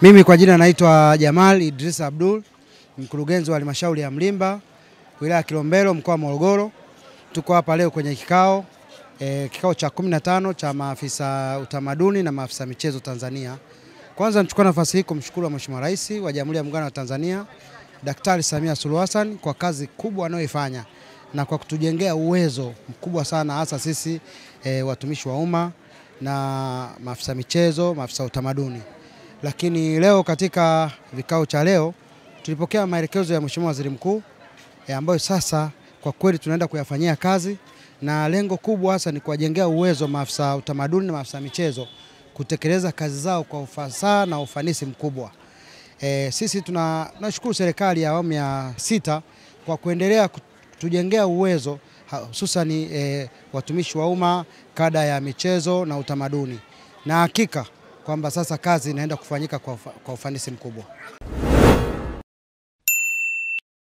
Mimi kwa jina naitwa Jamal Idris Abdul, mkurugenzi wa halmashauri ya Mlimba, wilaya ya Kilombero, mkoa wa Morogoro. Tuko hapa leo kwenye kikao cha 15 cha maafisa utamaduni na maafisa michezo Tanzania. Kwanza nichukua nafasi hii kumshukuru Mheshimiwa Rais wa Jamhuri ya Muungano wa Tanzania, Daktari Samia Suluhu Hassan, kwa kazi kubwa anayoifanya na kwa kutujengea uwezo mkubwa sana, hasa sisi watumishi wa umma na maafisa michezo, maafisa utamaduni. Lakini leo katika vikao cha leo tulipokea maelekezo ya Mheshimiwa Waziri Mkuu ambayo sasa kwa kweli tunaenda kuyafanyia kazi, na lengo kubwa hasa ni kuwajengea uwezo maafisa utamaduni na maafisa michezo kutekeleza kazi zao kwa ufasaha na ufanisi mkubwa. Sisi tunashukuru serikali ya awamu ya 6 kwa kuendelea kutujengea uwezo, hususan watumishi wa umma, kada ya michezo na utamaduni, na hakika kwamba sasa kazi inaenda kufanyika kwa ufanisi mkubwa.